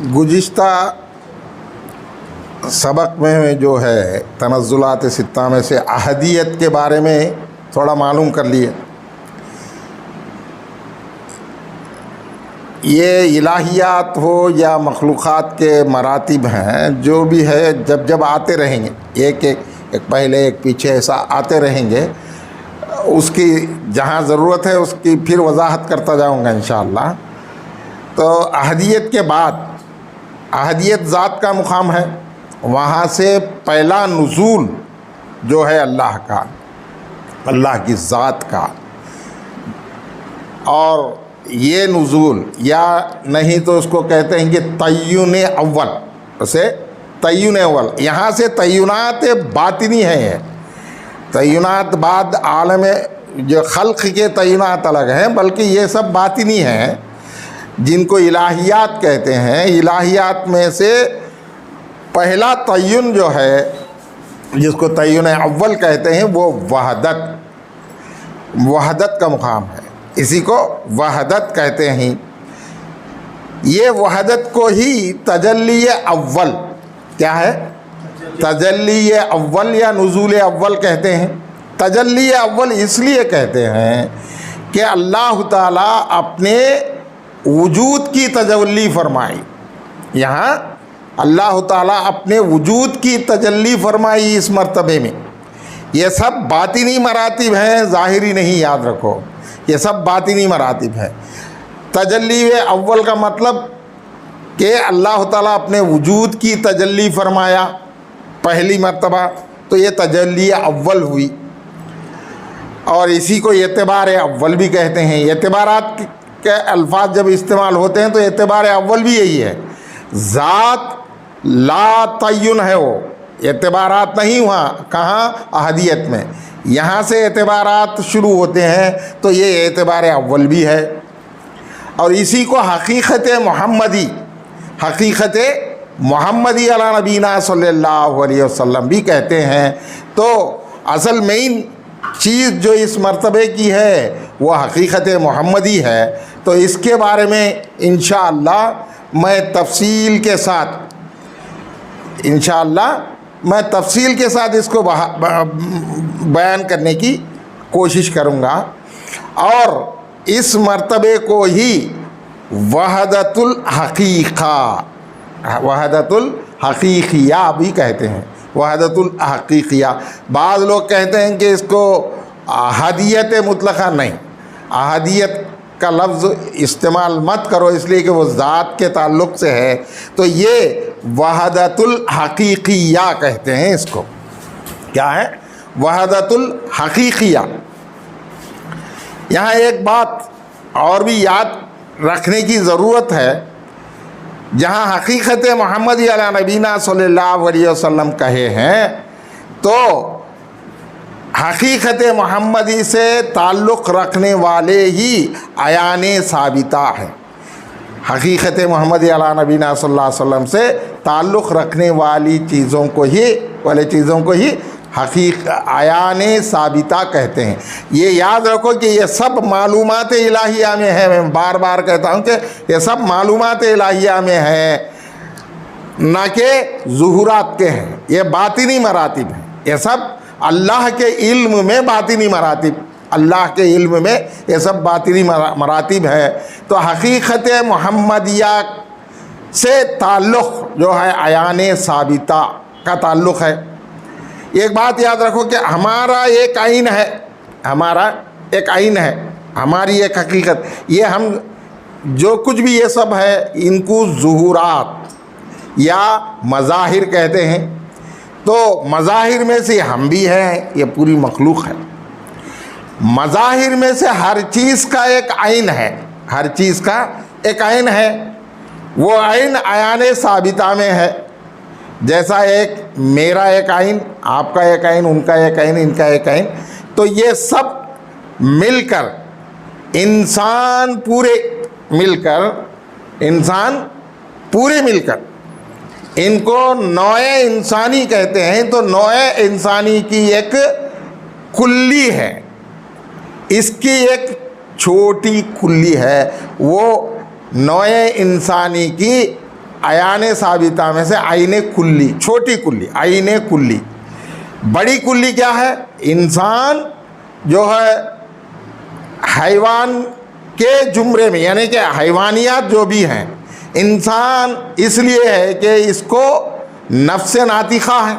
گزشتہ سبق میں جو ہے تنزلات ستہ میں سے احدیت کے بارے میں تھوڑا معلوم کر لیے. یہ الہیات ہو یا مخلوقات کے مراتب ہیں، جو بھی ہے جب جب آتے رہیں گے، ایک پہلے ایک پیچھے ایسا آتے رہیں گے، اس کی جہاں ضرورت ہے اس کی پھر وضاحت کرتا جاؤں گا انشاءاللہ. تو احدیت کے بعد احدیت ذات کا مقام ہے، وہاں سے پہلا نزول جو ہے اللہ کا، اللہ کی ذات کا. اور یہ نزول یا نہیں تو اس کو کہتے ہیں کہ تعین اول، اسے تعین اول. یہاں سے تعینات باطنی ہے، تعینات بعد عالم جو خلق کے تعینات الگ ہیں، بلکہ یہ سب باطنی ہیں جن کو الہیات کہتے ہیں. الہیات میں سے پہلا تعین جو ہے جس کو تعین اول کہتے ہیں وہ وحدت کا مقام ہے، اسی کو وحدت کہتے ہیں. یہ وحدت کو ہی تجلی اول، کیا ہے؟ تجلی اول یا نزول اول کہتے ہیں. تجلی اول اس لیے کہتے ہیں کہ اللہ تعالیٰ اپنے وجود کی تجلی فرمائی. یہاں اللہ تعالیٰ اپنے وجود کی تجلی فرمائی اس مرتبے میں. یہ سب باطنی مراتب ہیں، ظاہری نہیں، یاد رکھو یہ سب باطنی مراتب ہیں. تجلی اول کا مطلب کہ اللہ تعالیٰ اپنے وجود کی تجلی فرمایا پہلی مرتبہ، تو یہ تجلی اول ہوئی. اور اسی کو اعتبار اول بھی کہتے ہیں. اعتبارات کے الفاظ جب استعمال ہوتے ہیں تو اعتبار اول بھی یہی ہے. ذات لا تعین ہے، وہ اعتبارات نہیں ہوا. کہاں؟ احدیت میں. یہاں سے اعتبارات شروع ہوتے ہیں تو یہ اعتبار اول بھی ہے. اور اسی کو حقیقت محمدی علی نبینا صلی اللہ علیہ وسلم بھی کہتے ہیں. تو اصل مین چیز جو اس مرتبے کی ہے وہ حقیقت محمدی ہے. تو اس کے بارے میں انشاءاللہ میں تفصیل کے ساتھ اس کو بیان کرنے کی کوشش کروں گا. اور اس مرتبے کو ہی وحدت الحقیقیہ بھی کہتے ہیں. وحدت الحقیقیہ. بعض لوگ کہتے ہیں کہ اس کو احدیت مطلقہ نہیں، احدیت کا لفظ استعمال مت کرو اس لیے کہ وہ ذات کے تعلق سے ہے. تو یہ وحدت الحقیقیہ کہتے ہیں اس کو. کیا ہے؟ وحدت الحقیقیہ. یہاں ایک بات اور بھی یاد رکھنے کی ضرورت ہے. جہاں حقیقت محمدی علی نبینا صلی اللہ علیہ وسلم کہے ہیں تو حقیقت محمدی سے تعلق رکھنے والے ہی عیان ثابتہ ہیں. حقیقت محمدی علی نبینا صلی اللہ علیہ وسلم سے تعلق رکھنے والی چیزوں کو ہی عیان ثابتہ کہتے ہیں. یہ یاد رکھو کہ یہ سب معلومات الہیہ میں ہے. میں بار بار کہتا ہوں کہ یہ سب معلومات الہیہ میں ہے، نہ کہ ظہورات کے ہیں. یہ باطنی مراتب ہیں. یہ سب اللہ کے علم میں باطنی مراتب، اللہ کے علم میں یہ سب باطنی مراتب ہے. تو حقیقت محمدیہ سے تعلق جو ہے عیان ثابتہ کا تعلق ہے. ایک بات یاد رکھو کہ ہمارا ایک عین ہے، ہماری ایک حقیقت. یہ ہم جو کچھ بھی یہ سب ہے ان کو ظہورات یا مظاہر کہتے ہیں. تو مظاہر میں سے ہم بھی ہیں، یہ پوری مخلوق ہے. مظاہر میں سے ہر چیز کا ایک عین ہے. وہ عین عیان ثابتہ میں ہے. جیسا میرا ایک عین، آپ کا ایک عین، ان کا ایک عین، ان کا ایک عین. تو یہ سب مل کر انسان پورے مل کر ان کو نوع انسانی کہتے ہیں. تو نوع انسانی کی ایک کلی ہے، اس کی ایک چھوٹی کلی ہے، وہ نوع انسانی کی عیان ثابتہ میں سے عین کلی، چھوٹی کلی، عین کلی. بڑی کلی کیا ہے؟ انسان جو ہے حیوان کے زمرے میں، یعنی کہ حیوانیات جو بھی ہیں، انسان اس لیے ہے کہ اس کو نفس ناطقہ ہے.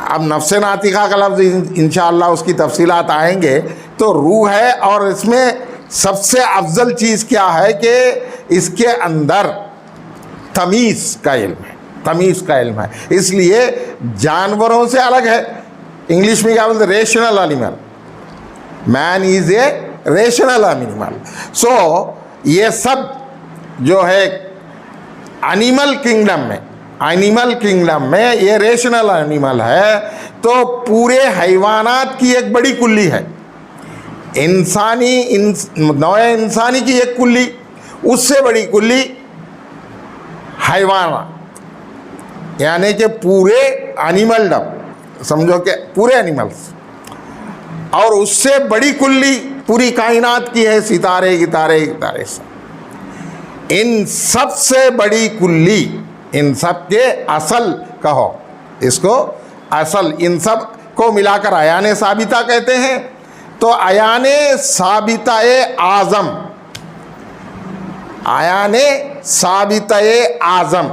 اب نفس ناطقہ کا لفظ انشاءاللہ اس کی تفصیلات آئیں گے. تو روح ہے، اور اس میں سب سے افضل چیز کیا ہے کہ اس کے اندر تمیز کا علم ہے، تمیز کا علم ہے. اس لیے جانوروں سے الگ ہے. انگلش میں کیا بولتے ہیں؟ Rational animal. Man is a rational animal. So یہ سب جو ہے اینیمل کنگڈم میں یہ ریشنل اینیمل ہے. تو پورے حیوانات کی ایک بڑی کلی ہے، نوع انسانی کی ایک کلی، اس سے بڑی کلی حیوانات، یعنی کہ پورے اینیملڈم، سمجھو کہ پورے اینیملس. اور اس سے بڑی کلی پوری کائنات کی ہے، ستارے سے. ان سب سے بڑی کلی، ان سب کے اصل کہو اس کو، اصل ان سب کو ملا کر عیان ثابتہ کہتے ہیں. تو عیان ثابتہ اعظم، عیان ثابتہ اعظم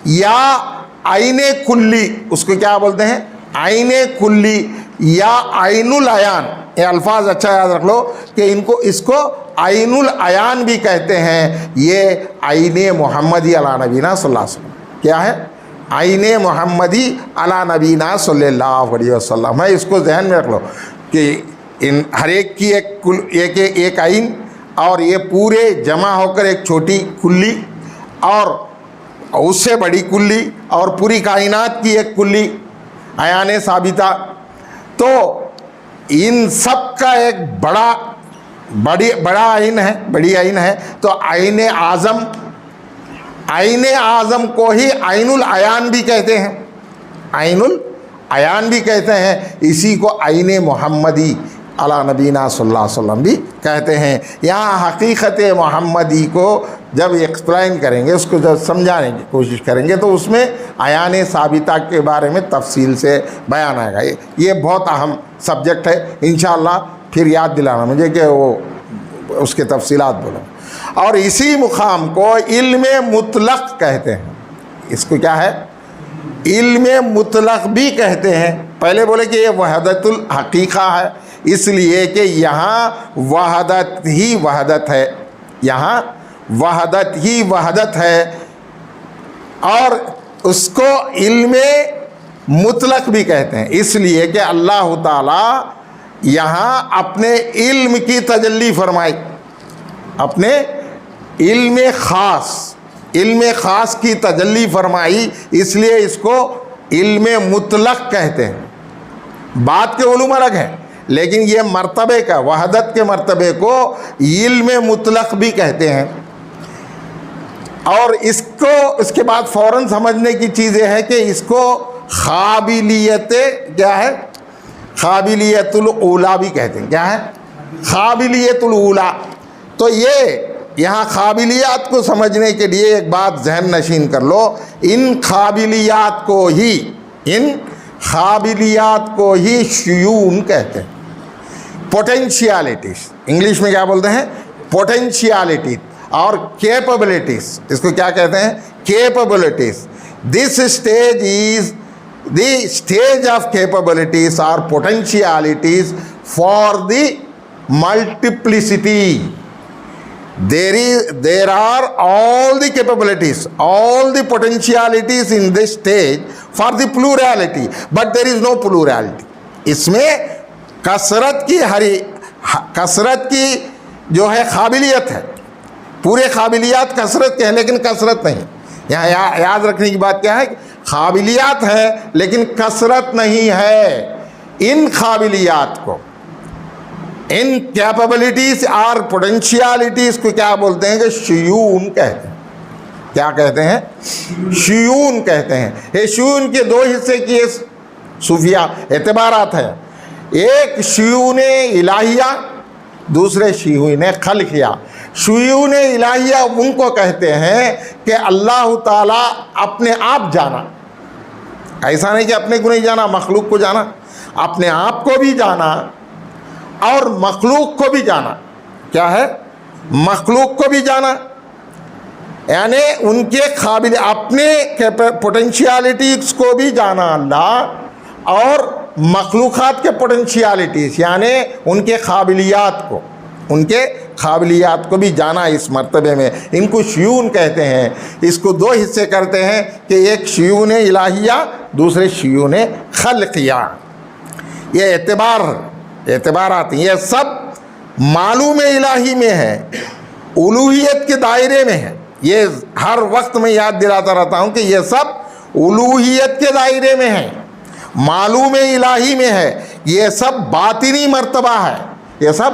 یا عین کلی، اس کو کیا بولتے ہیں؟ عین کلی یا عین العیان. یہ الفاظ اچھا یاد رکھ لو کہ اس کو عین العیان بھی کہتے ہیں. یہ عین محمدی علی نبینا صلی اللہ علیہ وسلم. کیا ہے؟ عین محمدی علی نبینا صلی اللہ علیہ وسلم ہے. اس کو ذہن میں رکھ لو کہ ان ہر ایک کی ایک عین، اور یہ پورے جمع ہو کر ایک چھوٹی کلی، اور اس سے بڑی کلی، اور پوری کائنات کی ایک کلی عیان ثابتہ. تو ان سب کا ایک بڑا عین ہے، بڑی عین ہے. تو عین اعظم کو ہی عین العیان بھی کہتے ہیں، عین العیان بھی کہتے ہیں. اسی کو عین محمدی علی نبینا صلی اللہ علیہ وسلم بھی کہتے ہیں. یہاں حقیقت محمدی کو جب ایکسپلائن کریں گے، اس کو جب سمجھانے کی کوشش کریں گے، تو اس میں عیان ثابتہ کے بارے میں تفصیل سے بیان آئے گا. یہ بہت اہم سبجیکٹ ہے. انشاءاللہ پھر یاد دلانا مجھے کہ وہ اس کے تفصیلات بولوں. اور اسی مقام کو علم مطلق کہتے ہیں. اس کو کیا ہے؟ علم مطلق بھی کہتے ہیں. پہلے بولے کہ یہ وحدت الحقیقہ ہے، اس لیے کہ یہاں وحدت ہی وحدت ہے، یہاں وحدت ہی وحدت ہے. اور اس کو علم مطلق بھی کہتے ہیں، اس لیے کہ اللہ تعالیٰ یہاں اپنے علم کی تجلی فرمائی، اپنے علم خاص کی تجلی فرمائی. اس لیے اس کو علم مطلق کہتے ہیں. بات کے علوم الگ ہیں، لیکن یہ مرتبے کا، وحدت کے مرتبے کو علم مطلق بھی کہتے ہیں. اور اس کے بعد فوراً سمجھنے کی چیز یہ ہے کہ اس کو قابلیت کیا ہے؟ قابلیت الاولیٰ بھی کہتے ہیں. کیا ہے؟ قابلیت الاولیٰ. تو یہاں قابلیات کو سمجھنے کے لیے ایک بات ذہن نشین کر لو. ان قابلیات کو ہی شیون کہتے ہیں. پوٹینشیالٹیز، انگلش میں کیا بولتے ہیں؟ پوٹینشیالٹی. اور کیپبلٹیز، اس کو کیا کہتے ہیں؟ Capabilities. This stage is the stage of capabilities or potentialities for the multiplicity. There are all the capabilities, all the potentialities in this stage for the plurality, but there is no plurality. اس میں کثرت کی جو ہے قابلیت ہے. پورے قابلیات کثرت کے ہیں، لیکن کثرت نہیں. یہاں یاد رکھنے کی بات کیا ہے؟ قابلیات ہے لیکن کثرت نہیں ہے. ان قابلیات کو، ان کیپبلٹیز اور پوٹینشیالٹیز کو کیا بولتے ہیں؟ کہ شیون کہتے ہیں. کیا کہتے ہیں؟ شیون کہتے ہیں. یہ شیون کے دو حصے کیے صوفیہ اعتبارات ہیں. ایک شیون الہیہ، دوسرے شیون خلقیہ. شیون الہیہ ان کو کہتے ہیں کہ اللہ تعالیٰ اپنے آپ جانا، ایسا نہیں کہ اپنے کو نہیں جانا، مخلوق کو جانا، اپنے آپ کو بھی جانا اور مخلوق کو بھی جانا. کیا ہے؟ مخلوق کو بھی جانا، یعنی ان کے قابل اپنے پوٹینشیالٹیز کو بھی جانا اللہ، اور مخلوقات کے پوٹینشیالٹیز یعنی ان کے قابلیات کو، ان کے قابلیات کو بھی جانا اس مرتبے میں. ان کو شیون کہتے ہیں. اس کو دو حصے کرتے ہیں کہ ایک شیون الہیہ، دوسرے شیون خلقیہ. یہ اعتبارات ہیں، یہ سب معلوم الہی میں ہے، الوہیت کے دائرے میں ہے. یہ ہر وقت میں یاد دلاتا رہتا ہوں کہ یہ سب الوہیت کے دائرے میں ہے، معلوم الہی میں ہے. یہ سب باطنی مرتبہ ہے، یہ سب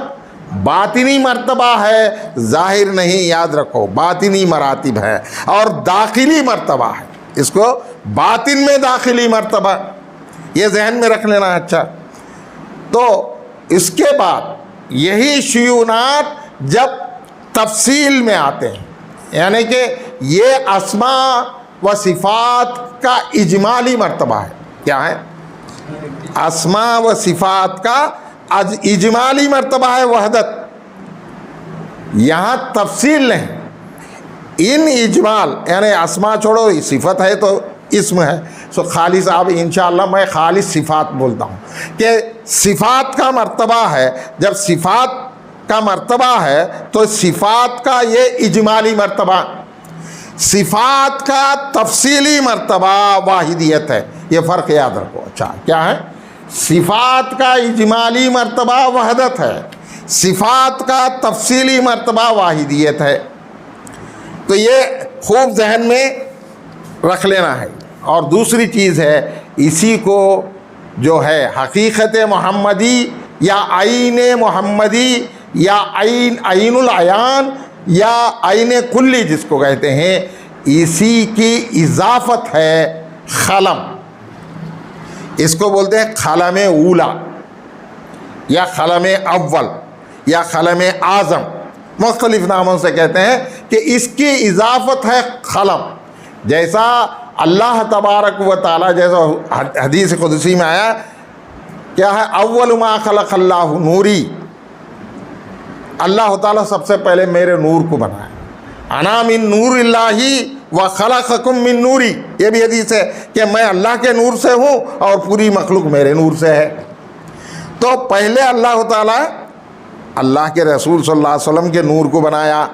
باطنی مرتبہ ہے، ظاہر نہیں، یاد رکھو باطنی مراتب ہے. اور داخلی مرتبہ ہے، اس کو باطن میں داخلی مرتبہ، یہ ذہن میں رکھ لینا. اچھا، تو اس کے بعد یہی شیونات جب تفصیل میں آتے ہیں، یعنی کہ یہ اسماء و صفات کا اجمالی مرتبہ ہے. کیا ہے؟ اسماء و صفات کا اجمالی مرتبہ ہے وحدت. یہاں تفصیل نہیں، ان اجمال یعنی اسماء چھوڑو، صفت ہے تو اسم ہے، سو خالص اب انشاءاللہ میں خالص صفات بولتا ہوں کہ صفات کا مرتبہ ہے. جب صفات کا مرتبہ ہے تو صفات کا یہ اجمالی مرتبہ، صفات کا تفصیلی مرتبہ واحدیت ہے. یہ فرق یاد رکھو. اچھا، کیا ہے؟ صفات کا اجمالی مرتبہ وحدت ہے، صفات کا تفصیلی مرتبہ واحدیت ہے. تو یہ خوب ذہن میں رکھ لینا ہے. اور دوسری چیز ہے، اسی کو جو ہے حقیقت محمدی یا عین محمدی یا عین العیان یا عین کلی جس کو کہتے ہیں، اسی کی اضافت ہے خلم. اس کو بولتے ہیں خلم اولا یا خلم اول یا خلم اعظم، مختلف ناموں سے کہتے ہیں کہ اس کی اضافت ہے خلم. جیسا اللہ تبارک و تعالیٰ، جیسا حدیث قدسی میں آیا، کیا ہے؟ اول ما خلق اللہ نوری، اللہ تعالیٰ سب سے پہلے میرے نور کو بنایا. انا من نور اللہ وخلقکم من نوری، یہ بھی حدیث ہے کہ میں اللہ کے نور سے ہوں اور پوری مخلوق میرے نور سے ہے. تو پہلے اللہ تعالیٰ اللہ کے رسول صلی اللہ علیہ وسلم کے نور کو بنایا.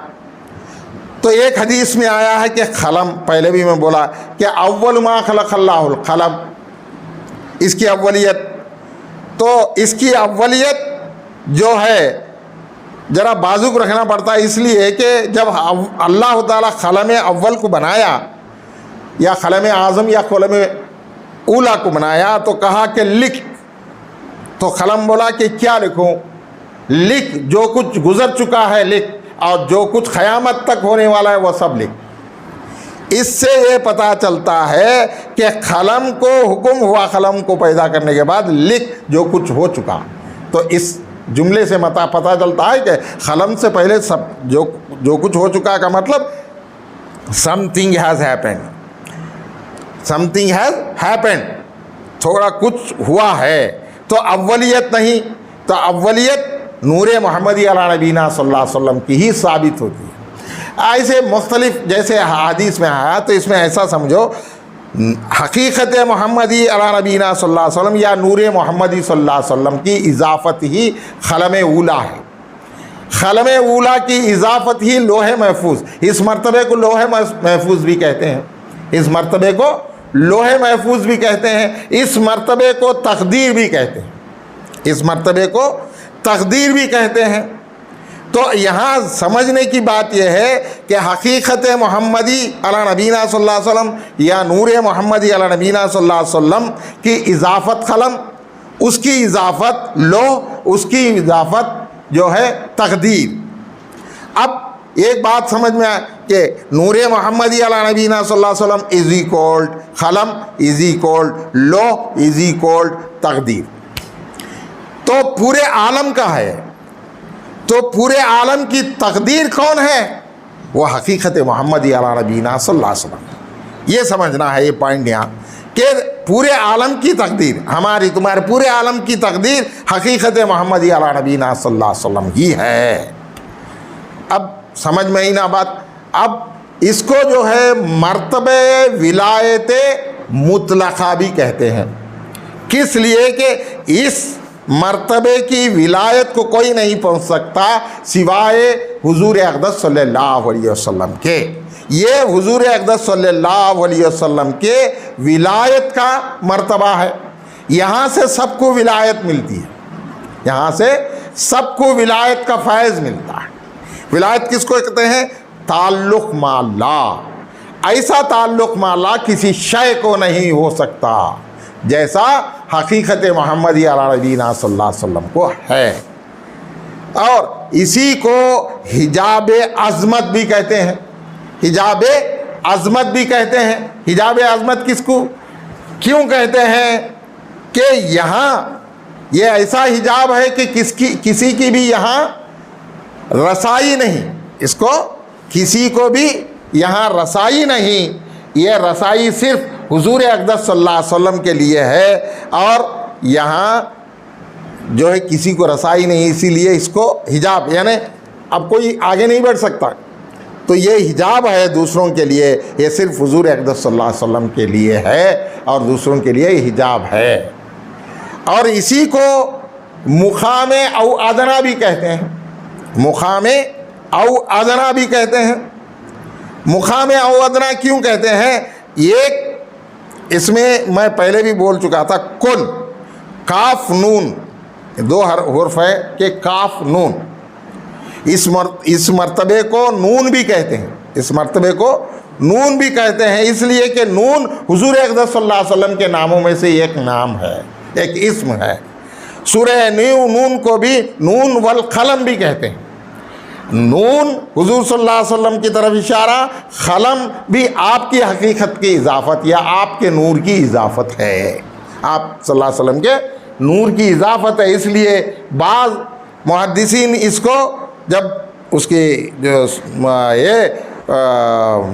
تو ایک حدیث میں آیا ہے کہ قلم، پہلے بھی میں بولا کہ اول ما خلق اللہ القلم، اس کی اولیت. تو اس کی اولیت جو ہے ذرا بازوق رکھنا پڑتا ہے، اس لیے کہ جب اللہ تعالیٰ قلم اول کو بنایا یا قلم اعظم یا قلم اولا کو بنایا تو کہا کہ لکھ. تو قلم بولا کہ کیا لکھوں؟ لکھ، جو کچھ گزر چکا ہے لکھ، اور جو کچھ قیامت تک ہونے والا ہے وہ سب لکھ. اس سے یہ پتہ چلتا ہے کہ قلم کو حکم ہوا قلم کو پیدا کرنے کے بعد لکھ جو کچھ ہو چکا. تو اس جملے سے پتہ چلتا ہے کہ قلم سے پہلے سب جو کچھ ہو چکا کا مطلب some thing has happened, some thing has happened, تھوڑا کچھ ہوا ہے. تو اولیت نہیں، تو اولیت نور محمدی علی نبینا صلی اللہ علیہ وسلم کی ہی ثابت ہوتی ہے. ایسے مختلف جیسے حدیث میں آیا تو اس میں ایسا سمجھو حقیقت محمدی علی نبینا صلی اللہ علیہ وسلم یا نور محمدی صلی اللہ علیہ وسلم کی اضافت ہی قلم اولا ہے. قلم اولا کی اضافت ہی لوح محفوظ، اس مرتبے کو لوح محفوظ بھی کہتے ہیں، اس مرتبے کو لوح محفوظ بھی کہتے ہیں، اس مرتبے کو تقدیر بھی کہتے ہیں، اس مرتبے کو تقدیر بھی کہتے ہیں. تو یہاں سمجھنے کی بات یہ ہے کہ حقیقت محمدی علی نبینا صلی اللہ علیہ وسلم یا نور محمدی علی نبینا صلی اللہ علیہ وسلم کی اضافت قلم، اس کی اضافت لوح، اس کی اضافت جو ہے تقدیر. اب ایک بات سمجھ میں آئے کہ نور محمدی علی نبینا صلی اللہ علیہ وسلم از ایکولڈ قلم از ایکولڈ لوح از ایکولڈ تقدیر. تو پورے عالم کا ہے، تو پورے عالم کی تقدیر کون ہے؟ وہ حقیقت محمدی علی نبینا صلی اللہ علیہ وسلم. یہ سمجھنا ہے یہ پوائنٹ یہاں کہ پورے عالم کی تقدیر، ہماری تمہارے پورے عالم کی تقدیر حقیقت محمدی علی نبینا صلی اللہ علیہ وسلم ہی ہے. اب سمجھ میں ہی نا بات. اب اس کو جو ہے مرتبہ ولایت مطلقہ بھی کہتے ہیں. کس لیے کہ اس مرتبے کی ولایت کو کوئی نہیں پہنچ سکتا سوائے حضور اقدس صلی اللہ علیہ وسلم کے. یہ حضور اقدس صلی اللہ علیہ وسلم کے ولایت کا مرتبہ ہے. یہاں سے سب کو ولایت ملتی ہے، یہاں سے سب کو ولایت کا فیض ملتا ہے. ولایت کس کو کہتے ہیں؟ تعلق مع اللہ. ایسا تعلق مع اللہ کسی شے کو نہیں ہو سکتا جیسا حقیقت محمدی علی نبینا صلی اللہ علیہ وسلم کو ہے. اور اسی کو حجاب عظمت بھی کہتے ہیں. حجاب عظمت بھی کہتے ہیں. حجاب عظمت کس کو کیوں کہتے ہیں؟ کہ یہاں یہ ایسا حجاب ہے کہ کسی کی بھی یہاں رسائی نہیں، اس کو کسی کو بھی یہاں رسائی نہیں. یہ رسائی صرف حضور اقدس صلی اللہ علیہ وسلم کے لیے ہے، اور یہاں جو ہے کسی کو رسائی نہیں، اسی لیے اس کو حجاب، یعنی اب کوئی آگے نہیں بڑھ سکتا. تو یہ حجاب ہے دوسروں کے لیے، یہ صرف حضور اقدس صلی اللہ علیہ وسلم کے لیے ہے اور دوسروں کے لیے حجاب ہے. اور اسی کو مقام او ادنا بھی کہتے ہیں. مقام او ادنا بھی کہتے ہیں. مقام او ادنا کیوں کہتے ہیں؟ ایک اس میں میں پہلے بھی بول چکا تھا، کن کاف نون، دو حرف ہے کہ کاف نون. اس مرتبے کو نون بھی کہتے ہیں، اس مرتبے کو نون بھی کہتے ہیں، اس لیے کہ نون حضور اقدس صلی اللہ علیہ وسلم کے ناموں میں سے ایک نام ہے، ایک اسم ہے. سورہ نون کو بھی نون والقلم بھی کہتے ہیں. نون حضور صلی اللہ علیہ وسلم کی طرف اشارہ، قلم بھی آپ کی حقیقت کی اضافت یا آپ کے نور کی اضافت ہے، آپ صلی اللہ علیہ وسلم کے نور کی اضافت ہے. اس لیے بعض محدثین اس کو جب اس کی جو یہ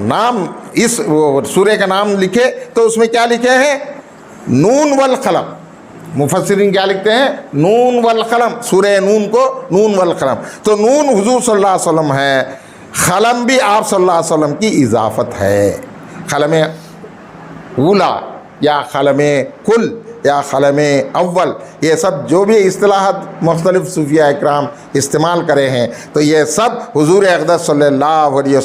نام اس سورہ کا نام لکھے تو اس میں کیا لکھے ہیں؟ نون والقلم. مفسرین کیا لکھتے ہیں؟ نون والقلم. سورہ نون کو نون والقلم. تو نون حضور صلی اللہ علیہ وسلم ہے، قلم بھی آپ صلی اللہ علیہ وسلم کی اضافت ہے. قلم اولا یا قلم کل یا قلم اول، یہ سب جو بھی اصطلاحات مختلف صوفیہ اکرام استعمال کرے ہیں، تو یہ سب حضور اقدس صلی اللہ علیہ وسلم